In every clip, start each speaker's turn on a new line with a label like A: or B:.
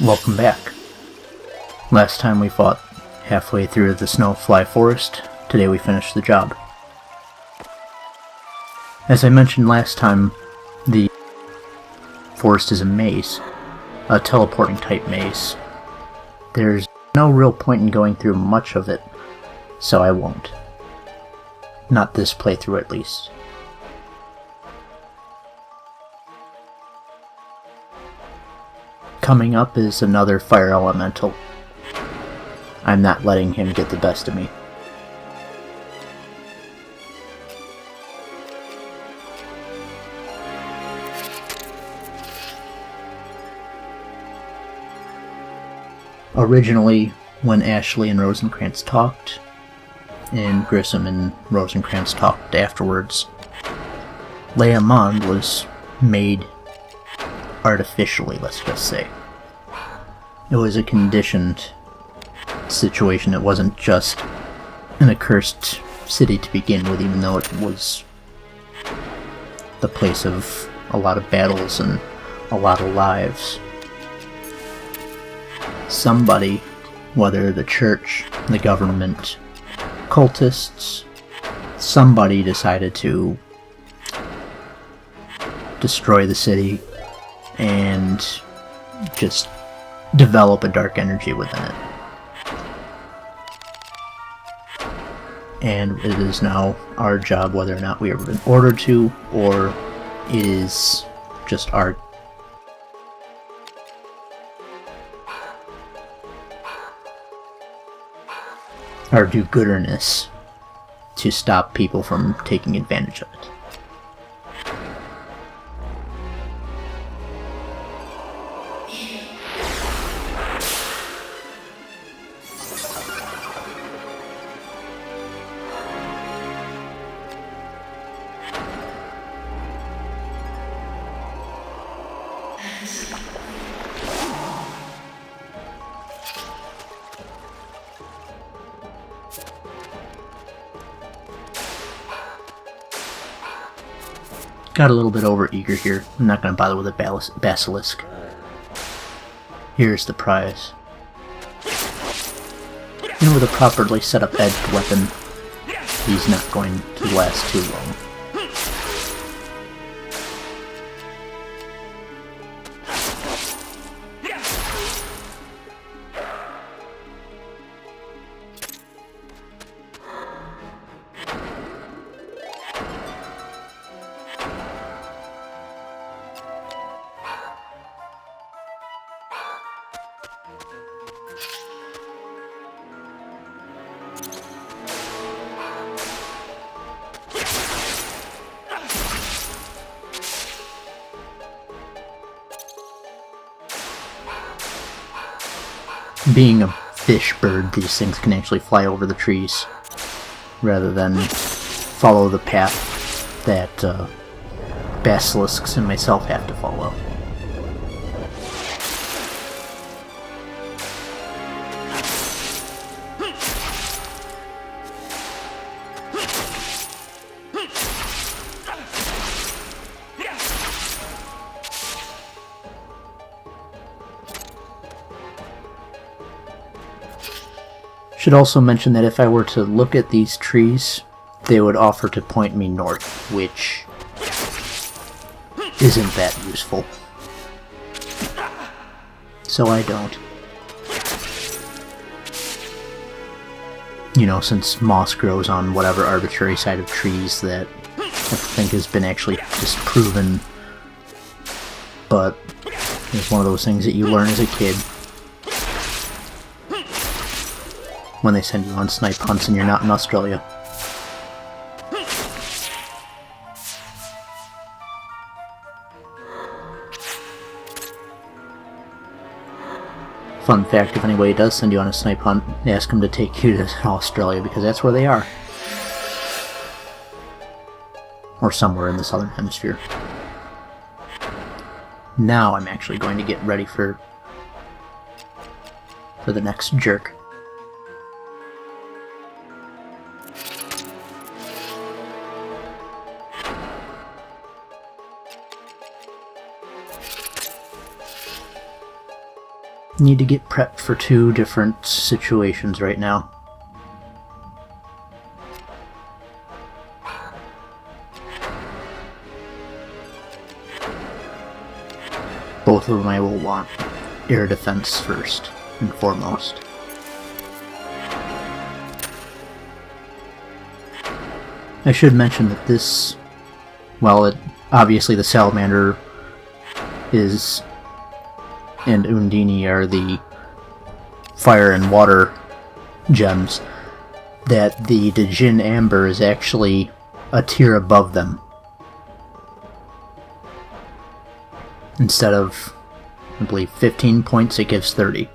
A: Welcome back. Last time we fought halfway through the Snowfly Forest. Today we finished the job. As I mentioned last time, the forest is a maze. A teleporting type maze. There's no real point in going through much of it, so I won't. Not this playthrough at least. Coming up is another fire elemental. I'm not letting him get the best of me. Originally, when Ashley and Rosencrantz talked, and Grissom and Rosencrantz talked afterwards, Leamond was made artificially, let's just say. It was a conditioned situation. It wasn't just an accursed city to begin with, even though it was the place of a lot of battles and a lot of lives. Somebody, whether the church, the government, cultists, somebody decided to destroy the city and just develop a dark energy within it. And it is now our job, whether or not we have been ordered to, or it is just our do-gooderness to stop people from taking advantage of it. Got a little bit over-eager here. I'm not going to bother with a basilisk. Here's the prize. You know, with a properly set up edged weapon, he's not going to last too long. Being a fish bird, these things can actually fly over the trees rather than follow the path that basilisks and myself have to follow. Should also mention that if I were to look at these trees, they would offer to point me north, which isn't that useful. So I don't. You know, since moss grows on whatever arbitrary side of trees that I think has been actually disproven, but it's one of those things that you learn as a kid when they send you on snipe hunts and you're not in Australia. Fun fact, if anybody does send you on a snipe hunt, ask them to take you to Australia, because that's where they are. Or somewhere in the southern hemisphere. Now I'm actually going to get ready for the next jerk. Need to get prepped for two different situations right now. Both of them I will want air defense first and foremost. I should mention that this, well, obviously the Salamander is and Undine are the fire and water gems, that the Djinn Amber is actually a tier above them. Instead of, I believe, 15 points, it gives 30.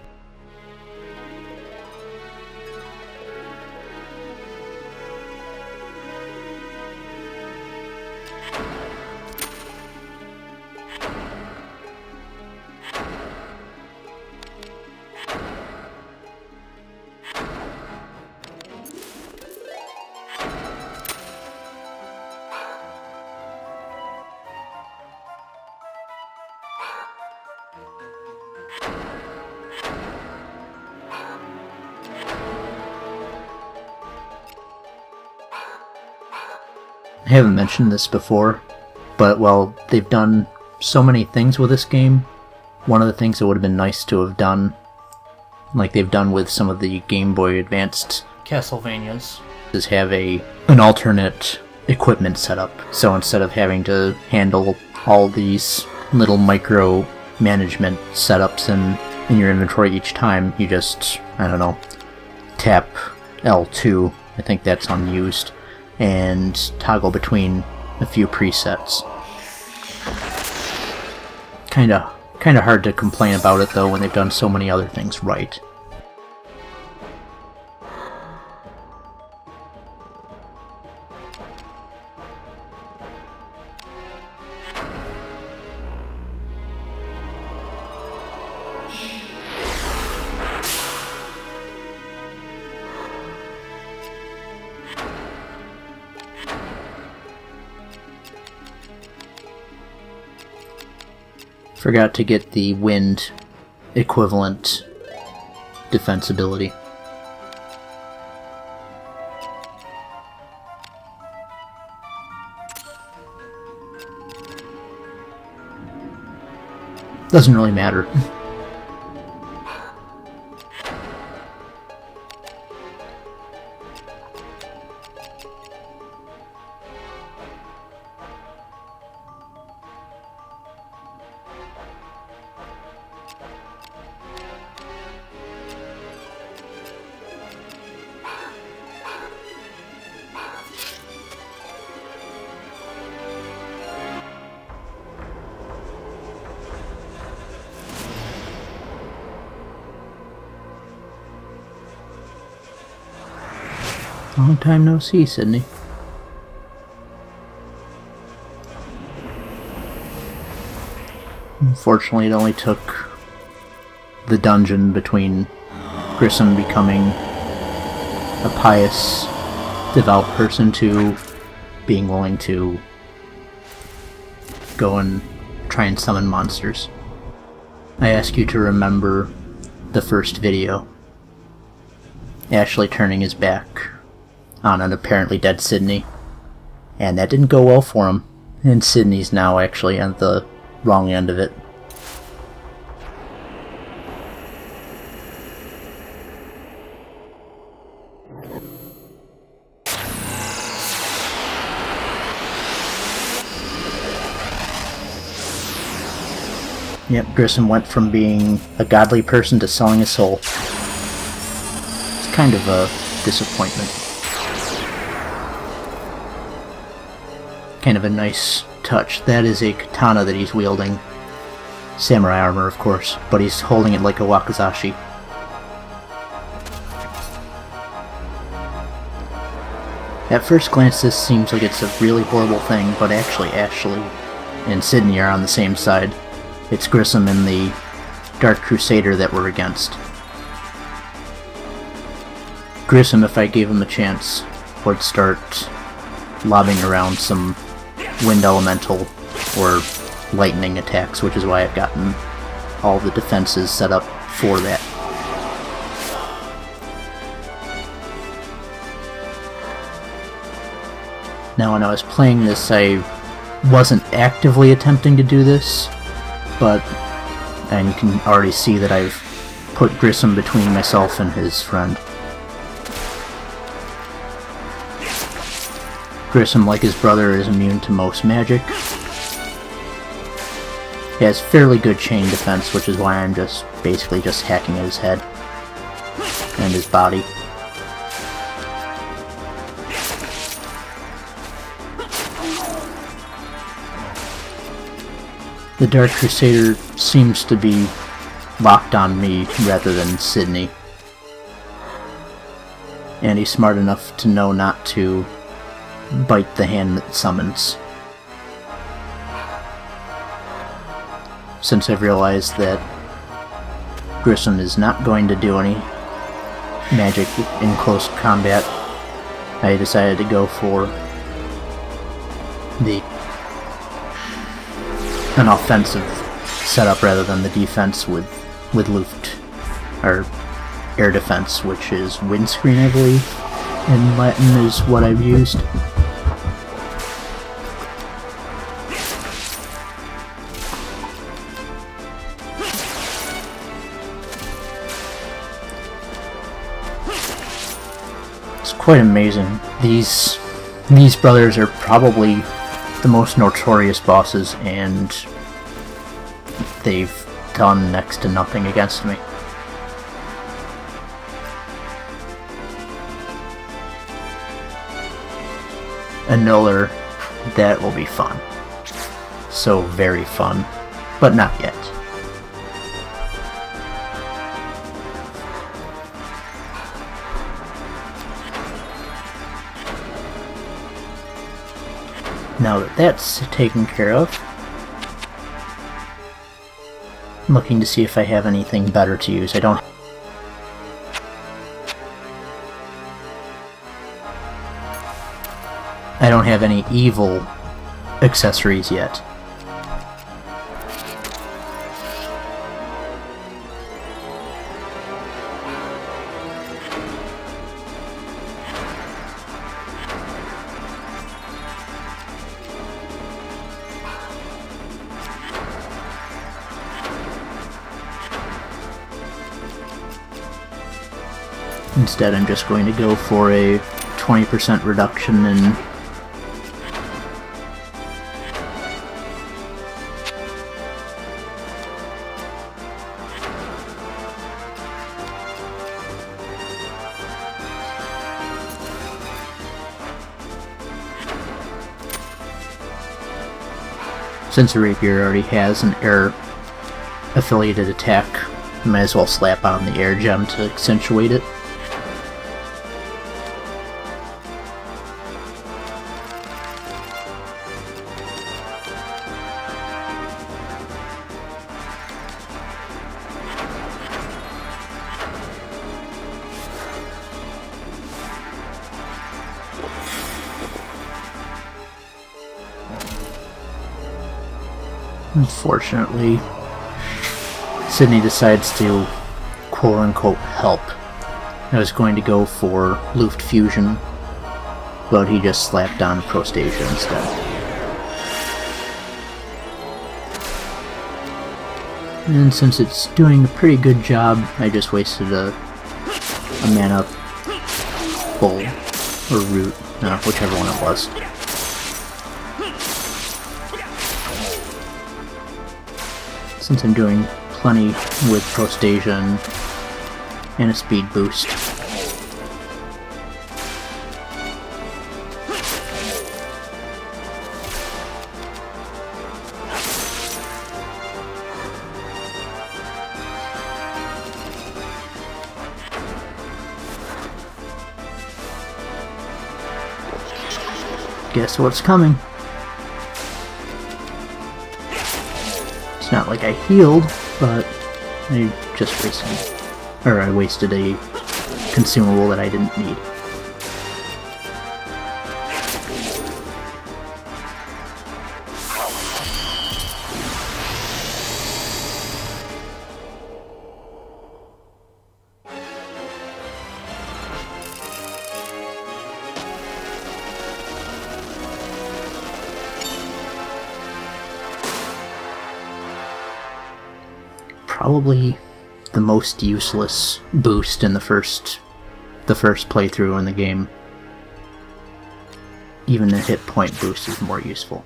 A: I haven't mentioned this before, but while they've done so many things with this game, one of the things that would have been nice to have done, like they've done with some of the Game Boy Advanced Castlevanias, is have an alternate equipment setup. So instead of having to handle all these little micro management setups in your inventory each time, you just, I don't know, tap L2, I think that's unused, and toggle between a few presets. Kinda hard to complain about it though when they've done so many other things right. Forgot to get the wind equivalent defense ability. Doesn't really matter. Long time no see, Sydney. Unfortunately, it only took the dungeon between Grissom becoming a pious, devout person to being willing to go and try and summon monsters. I ask you to remember the first video. Ashley turning his back on an apparently dead Sydney, and that didn't go well for him, and Sydney's now actually on the wrong end of it. Yep, Grissom went from being a godly person to selling his soul. It's kind of a disappointment. Kind of a nice touch. That is a katana that he's wielding. Samurai armor, of course, but he's holding it like a wakizashi. At first glance this seems like it's a really horrible thing, but actually Ashley and Sydney are on the same side. It's Grissom and the Dark Crusader that we're against. Grissom, if I gave him a chance, would start lobbing around some wind elemental or lightning attacks, which is why I've gotten all the defenses set up for that. Now when I was playing this, I wasn't actively attempting to do this, and you can already see that I've put Grissom between myself and his friend. Grissom, like his brother, is immune to most magic. He has fairly good chain defense, which is why I'm basically just hacking at his head and his body. The Dark Crusader seems to be locked on me rather than Sydney. And he's smart enough to know not to bite the hand that summons. Since I've realized that Grissom is not going to do any magic in close combat, I decided to go for an offensive setup rather than the defense with Luft, or air defense, which is windscreen, I believe, in Latin is what I've used. It's quite amazing. These brothers are probably the most notorious bosses, and they've done next to nothing against me. Another, that will be fun. So very fun, but not yet. Now that that's taken care of, I'm looking to see if I have anything better to use. I don't have any evil accessories yet. Instead, I'm just going to go for a 20% reduction in since the rapier already has an air affiliated attack, I might as well slap on the air gem to accentuate it. Unfortunately, Sydney decides to quote-unquote help. I was going to go for Luft Fusion, but he just slapped on Prostasia instead. And since it's doing a pretty good job, I just wasted a mana bowl, or root, whichever one it was. Since I'm doing plenty with Prostasia and a speed boost. Guess what's coming? It's not like I healed, but I just wasted a consumable that I didn't need. probably the most useless boost in the first playthrough in the game. Even a hit point boost is more useful.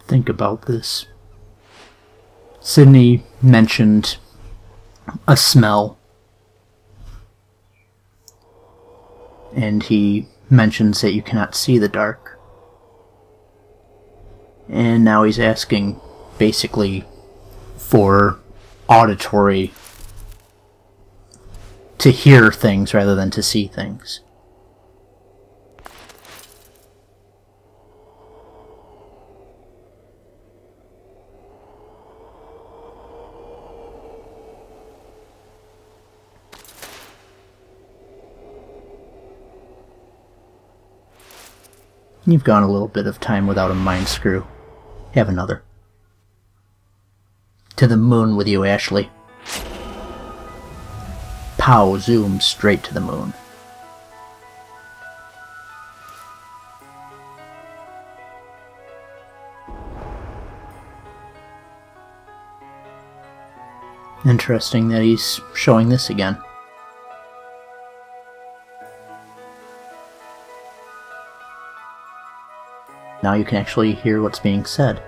A: Think about this. Sydney mentioned a smell, and he mentions that you cannot see the dark. And now he's asking, basically, for auditory, to hear things rather than to see things. You've gone a little bit of time without a mind screw. Have another. To the moon with you, Ashley. Pow, zoom straight to the moon. Interesting that he's showing this again. Now you can actually hear what's being said.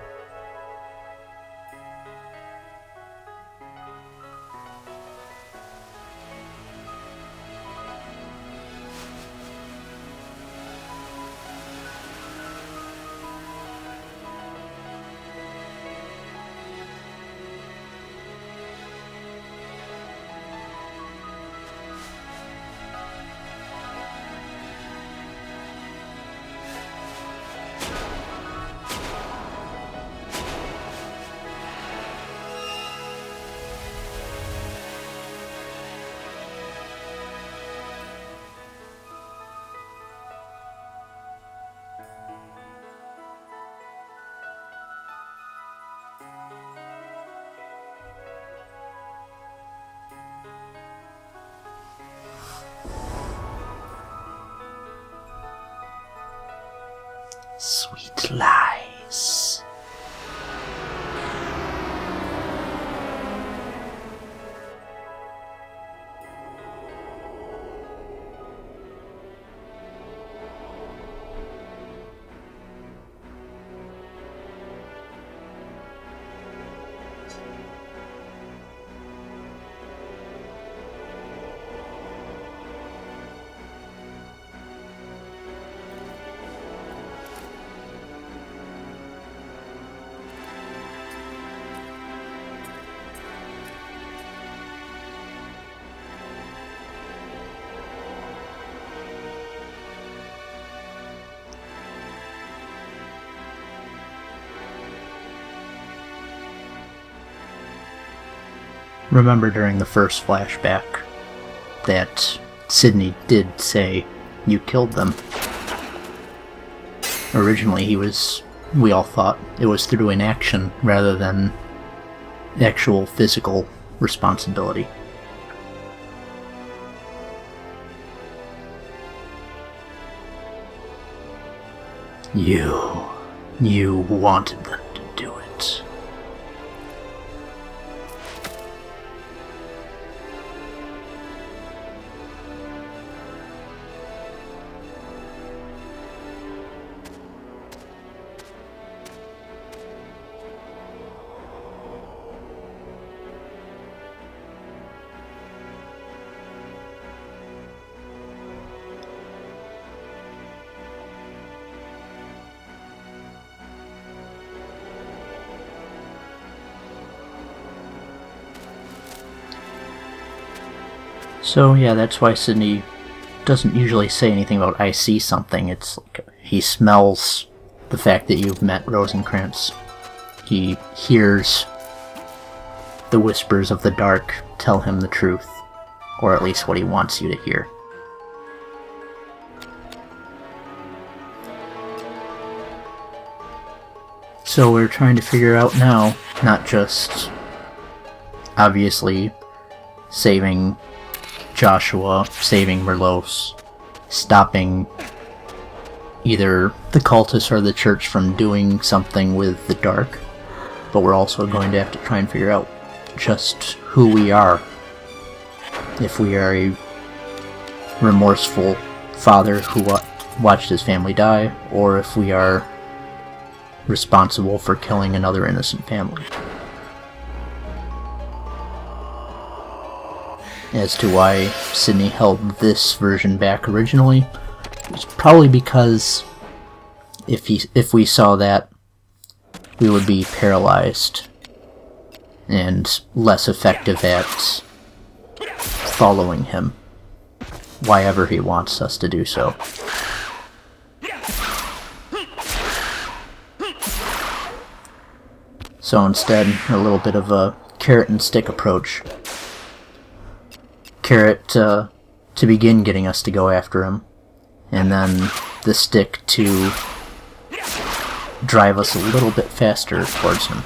A: Sweet lies. Remember during the first flashback that Sydney did say you killed them. Originally we all thought it was through inaction rather than actual physical responsibility. You wanted them to do it. So yeah, that's why Sydney doesn't usually say anything about I see something. It's like he smells the fact that you've met Rosencrantz. He hears the whispers of the dark tell him the truth, or at least what he wants you to hear. So we're trying to figure out now, not just, obviously, saving Joshua, saving Merlos, stopping either the cultists or the church from doing something with the dark, but we're also going to have to try and figure out just who we are. If we are a remorseful father who watched his family die, or if we are responsible for killing another innocent family. As to why Sydney held this version back originally, it's probably because if we saw that, we would be paralyzed and less effective at following him, whyever he wants us to do so. So instead, a little bit of a carrot and stick approach. Carrot to begin getting us to go after him, and then the stick to drive us a little bit faster towards him.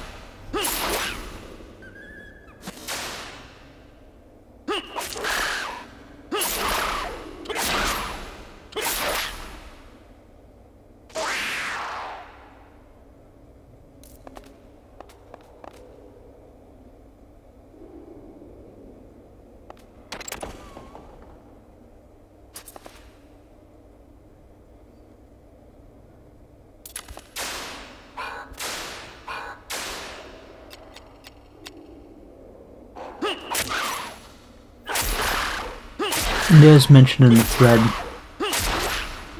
A: And as mentioned in the thread,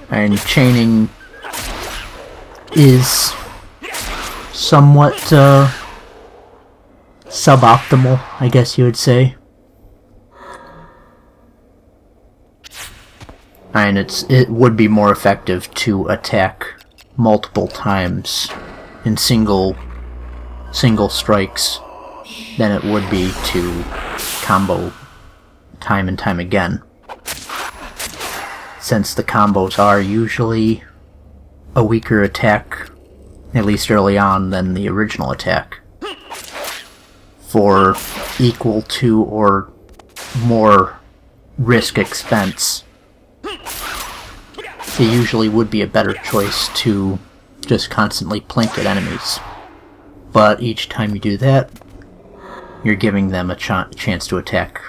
A: and chaining is somewhat suboptimal, I guess you would say. And it would be more effective to attack multiple times in single strikes than it would be to combo time and time again, since the combos are usually a weaker attack, at least early on, than the original attack, for equal to or more risk expense. It usually would be a better choice to just constantly plink at enemies, but each time you do that, you're giving them a chance to attack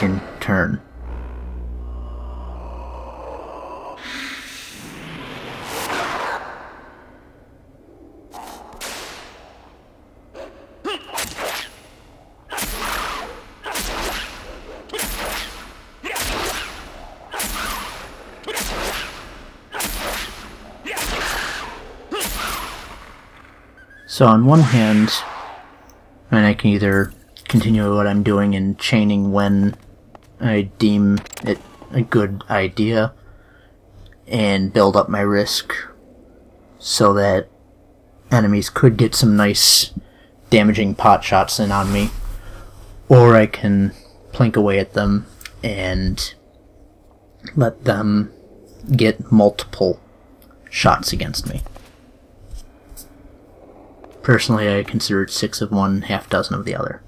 A: in turn. So on one hand, I can either continue what I'm doing in chaining when I deem it a good idea and build up my risk so that enemies could get some nice damaging pot shots in on me, or I can plink away at them and let them get multiple shots against me. Personally, I considered 6 of one, half dozen of the other.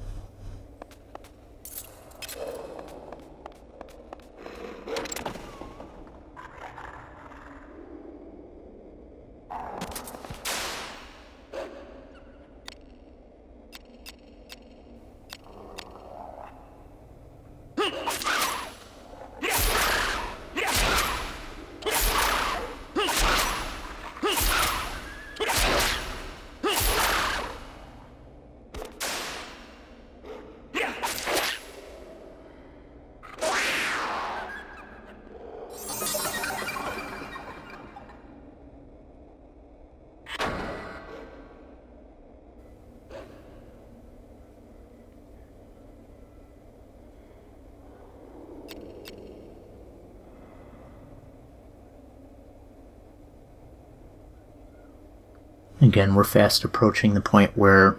A: Again, we're fast approaching the point where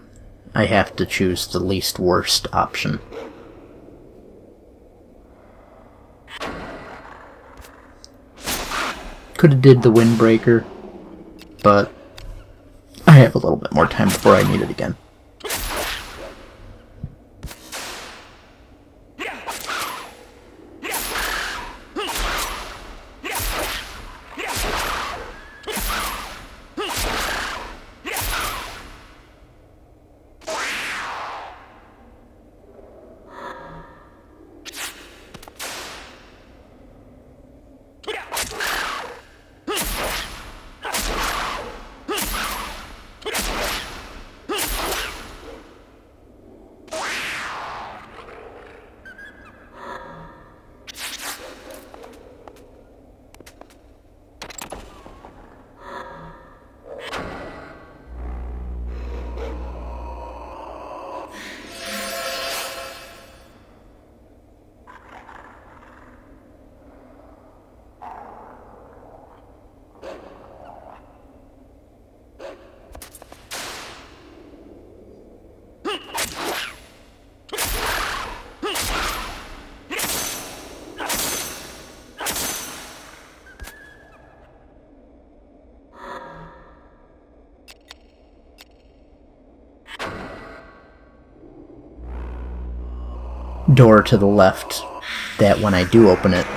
A: I have to choose the least worst option. Could have did the windbreaker, but I have a little bit more time before I need it again. Door to the left that when I do open it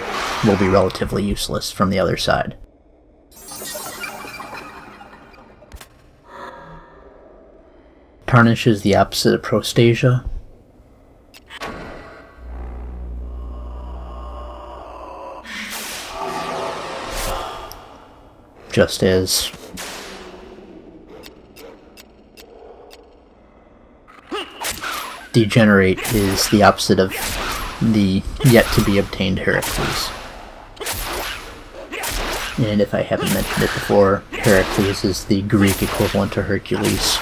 A: will be relatively useless from the other side. Tarnish is the opposite of Prostasia. Just as Degenerate is the opposite of the yet-to-be-obtained Heracles. And if I haven't mentioned it before, Heracles is the Greek equivalent to Hercules.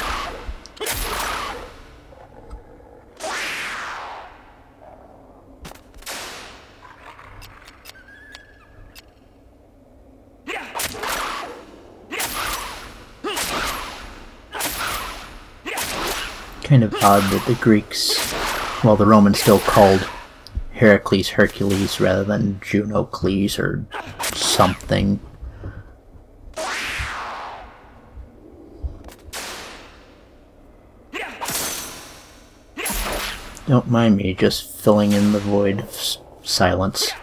A: Kind of odd that the Greeks, well, the Romans still called Heracles Hercules rather than Junocles or something. Don't mind me just filling in the void of silence.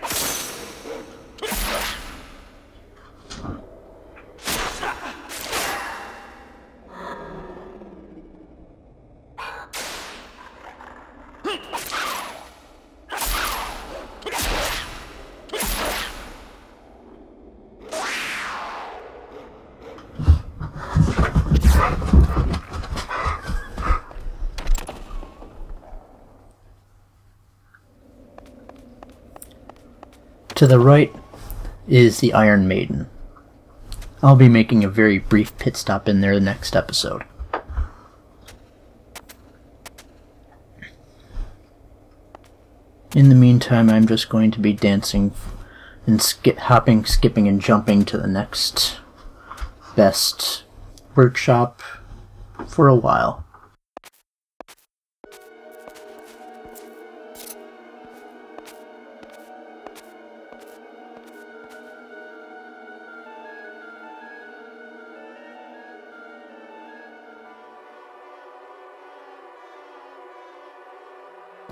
A: To the right is the Iron Maiden. I'll be making a very brief pit stop in there the next episode. In the meantime, I'm just going to be dancing and hopping, skipping, and jumping to the next best workshop for a while.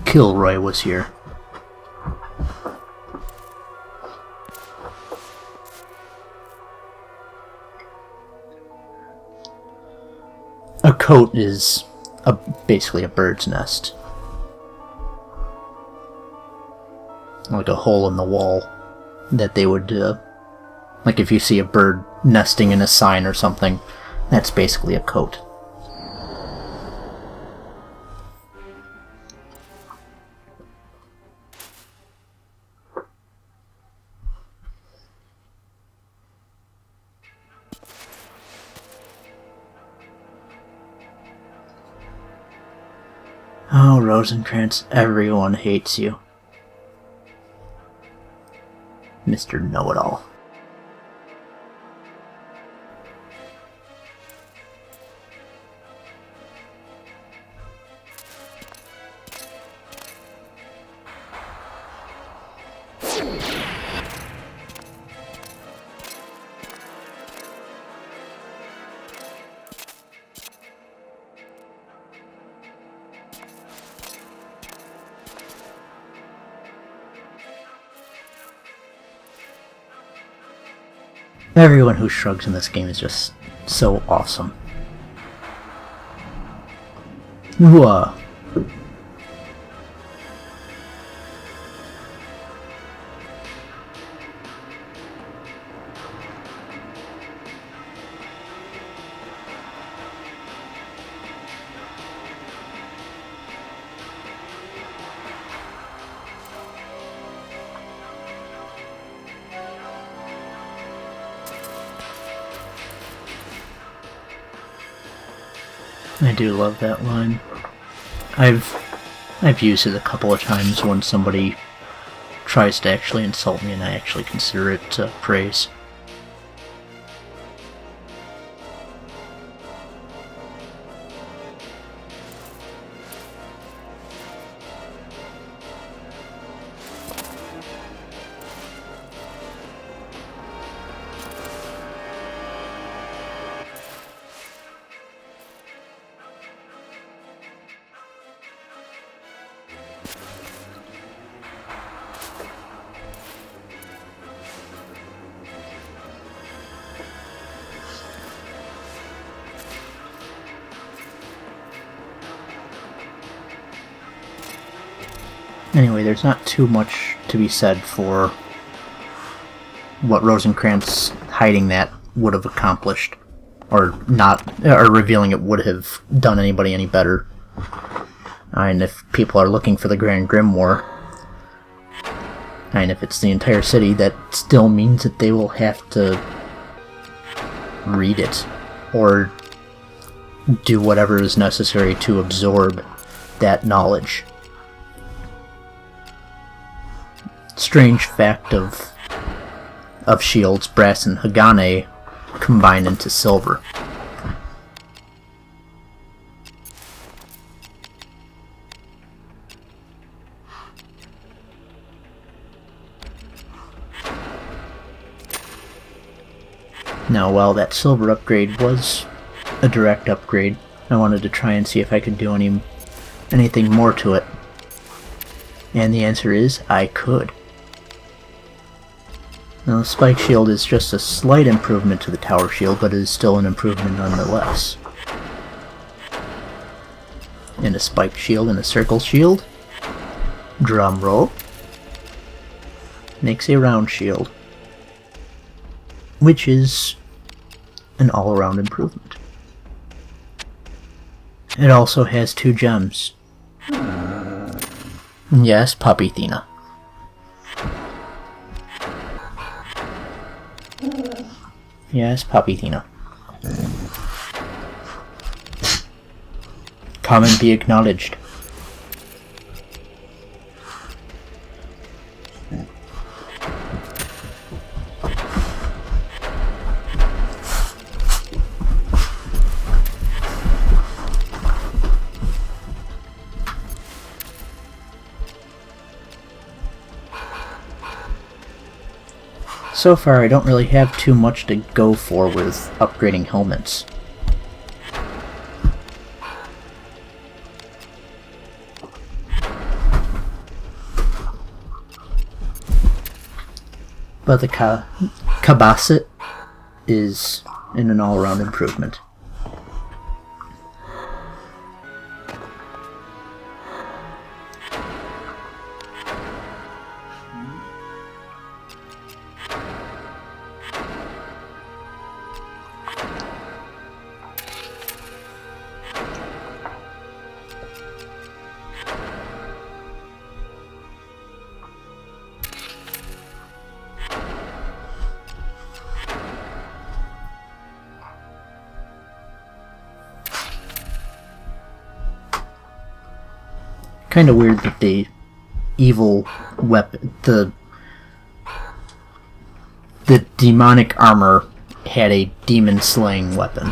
A: Kilroy was here. A coat is basically a bird's nest. Like a hole in the wall that they would, like if you see a bird nesting in a sign or something, that's basically a coat. Oh, Rosencrantz, everyone hates you. Mr. Know-It-All. Everyone who shrugs in this game is just so awesome. Whoa. I do love that line. I've used it a couple of times when somebody tries to actually insult me and I actually consider it praise. Anyway, there's not too much to be said for what Rosencrantz hiding that would have accomplished, or not, or revealing it would have done anybody any better. And if people are looking for the Grand Grimoire, and if it's the entire city, that still means that they will have to read it, or do whatever is necessary to absorb that knowledge. Strange fact of shields, brass and Hagane combine into silver. Now, while that silver upgrade was a direct upgrade, I wanted to try and see if I could do anything more to it. And the answer is, I could. Now, the spike shield is just a slight improvement to the tower shield, but it is still an improvement nonetheless. And a spike shield and a circle shield, drum roll, makes a round shield, which is an all-around improvement. It also has 2 gems. Yes, Puppy Thena. Yes, Puppy Thena. Come and be acknowledged. So far, I don't really have too much to go for with upgrading helmets. But the Kabasset is an all-around improvement. Kind of weird that the evil weapon, the demonic armor had a demon slaying weapon.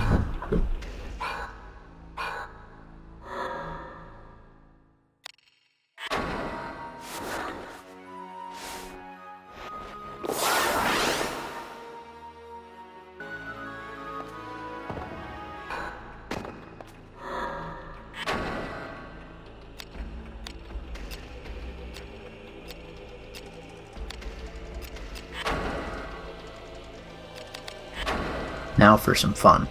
A: Now for some fun.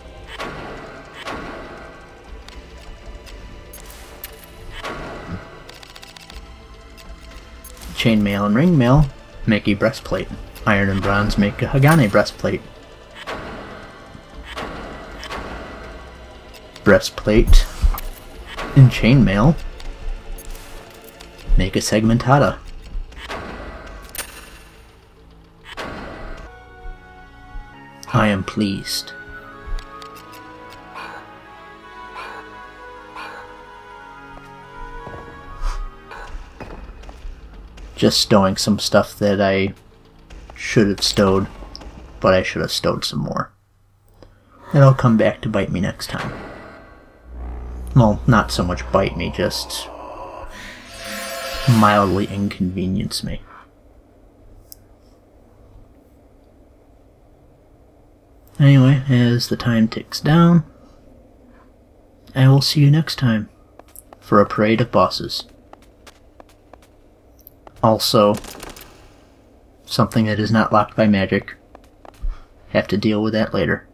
A: Chainmail and ringmail make a breastplate. Iron and bronze make a Hagane breastplate. Breastplate and chainmail make a segmentada. I am pleased. Just stowing some stuff that I should have stowed, but I should have stowed some more. That'll come back to bite me next time. Well, not so much bite me, just mildly inconvenience me. Anyway, as the time ticks down, I will see you next time for a parade of bosses. Also, something that is not locked by magic. Have to deal with that later.